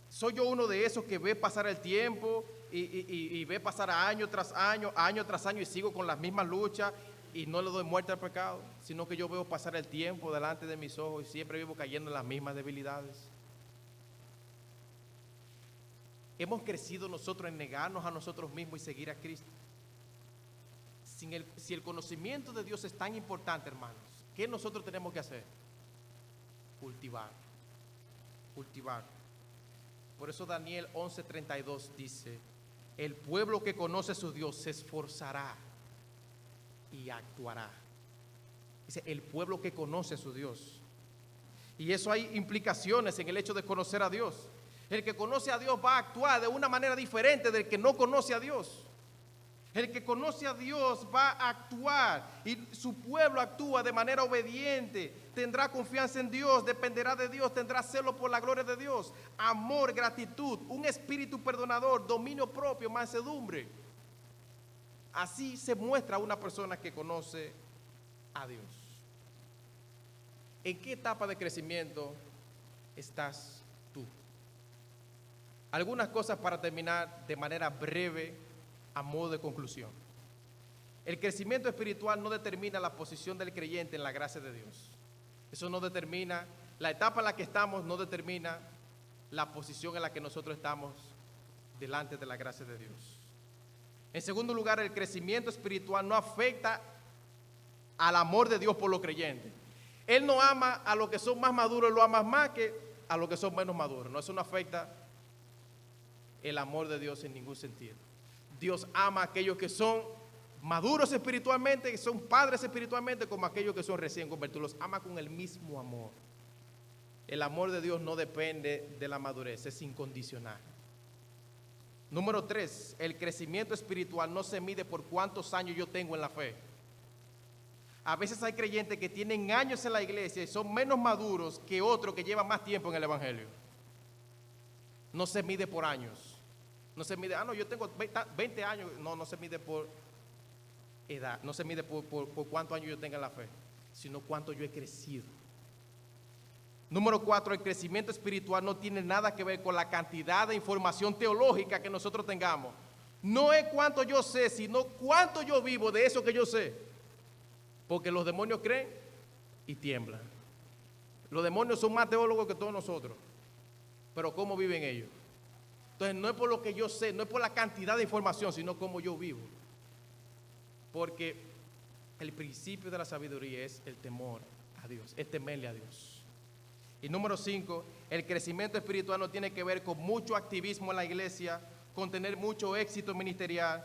¿Soy yo uno de esos que ve pasar el tiempo y ve pasar año tras año y sigo con las mismas luchas y no le doy muerte al pecado? Sino que yo veo pasar el tiempo delante de mis ojos y siempre vivo cayendo en las mismas debilidades. ¿Hemos crecido nosotros en negarnos a nosotros mismos y seguir a Cristo? Si el conocimiento de Dios es tan importante, hermanos, ¿qué nosotros tenemos que hacer? Cultivar. Por eso Daniel 11:32 dice: el pueblo que conoce a su Dios se esforzará y actuará. Dice, el pueblo que conoce a su Dios. Y eso hay implicaciones en el hecho de conocer a Dios. El que conoce a Dios va a actuar de una manera diferente del que no conoce a Dios. El que conoce a Dios va a actuar y su pueblo actúa de manera obediente, tendrá confianza en Dios, dependerá de Dios, tendrá celo por la gloria de Dios, amor, gratitud, un espíritu perdonador, dominio propio, mansedumbre. Así se muestra una persona que conoce a Dios. ¿En qué etapa de crecimiento estás tú? Algunas cosas para terminar de manera breve, a modo de conclusión. El crecimiento espiritual no determina la posición del creyente en la gracia de Dios. Eso no determina, la etapa en la que estamos no determina la posición en la que nosotros estamos delante de la gracia de Dios. En segundo lugar, el crecimiento espiritual no afecta al amor de Dios por los creyentes. Él no ama a los que son más maduros, lo ama más que a los que son menos maduros. No, eso no afecta el amor de Dios en ningún sentido. Dios ama a aquellos que son maduros espiritualmente, que son padres espiritualmente, como aquellos que son recién convertidos. Los ama con el mismo amor. El amor de Dios no depende de la madurez, es incondicional. Número 3, el crecimiento espiritual no se mide por cuántos años yo tengo en la fe. A veces hay creyentes que tienen años en la iglesia y son menos maduros que otros que llevan más tiempo en el evangelio. No se mide por años. No se mide, no, yo tengo 20 años. No se mide por edad. No se mide por cuántos años yo tenga en la fe, sino cuánto yo he crecido. Número 4, el crecimiento espiritual no tiene nada que ver con la cantidad de información teológica que nosotros tengamos. No es cuánto yo sé, sino cuánto yo vivo de eso que yo sé. Porque los demonios creen y tiemblan. Los demonios son más teólogos que todos nosotros. pero cómo viven ellos. Entonces no es por lo que yo sé, no es por la cantidad de información, sino cómo yo vivo. Porque el principio de la sabiduría es el temor a Dios, es temerle a Dios. Y número 5, el crecimiento espiritual no tiene que ver con mucho activismo en la iglesia, con tener mucho éxito ministerial,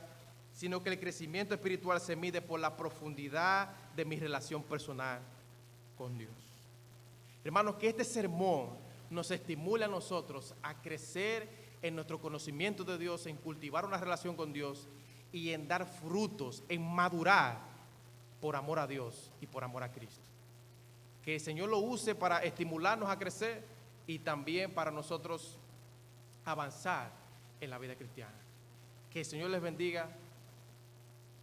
sino que el crecimiento espiritual se mide por la profundidad de mi relación personal con Dios. Hermanos, que este sermón nos estimule a nosotros a crecer en nuestro conocimiento de Dios, en cultivar una relación con Dios y en dar frutos, en madurar por amor a Dios y por amor a Cristo. Que el Señor lo use para estimularnos a crecer y también para nosotros avanzar en la vida cristiana. Que el Señor les bendiga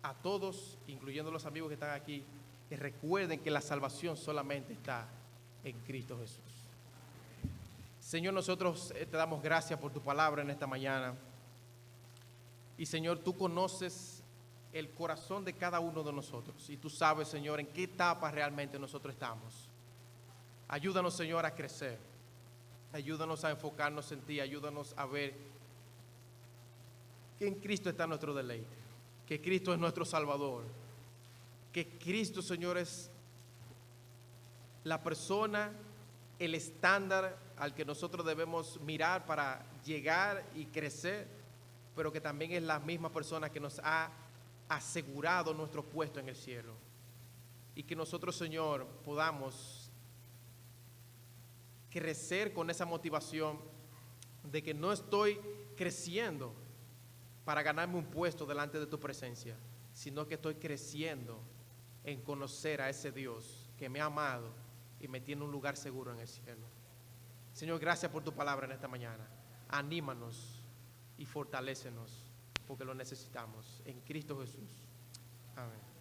a todos, incluyendo los amigos que están aquí, que recuerden que la salvación solamente está en Cristo Jesús. Señor, nosotros te damos gracias por tu palabra en esta mañana. Y Señor, tú conoces el corazón de cada uno de nosotros. Y tú sabes, Señor, en qué etapa realmente nosotros estamos. Ayúdanos, Señor, a crecer. Ayúdanos a enfocarnos en ti. Ayúdanos a ver que en Cristo está nuestro deleite. Que Cristo es nuestro Salvador. Que Cristo, Señor, es la persona, el estándar al que nosotros debemos mirar para llegar y crecer, pero que también es la misma persona que nos ha asegurado nuestro puesto en el cielo. Y que nosotros, Señor, podamos crecer con esa motivación de que no estoy creciendo para ganarme un puesto delante de tu presencia, sino que estoy creciendo en conocer a ese Dios que me ha amado y me tiene un lugar seguro en el cielo. Señor, gracias por tu palabra en esta mañana. Anímanos y fortalécenos porque lo necesitamos. En Cristo Jesús. Amén.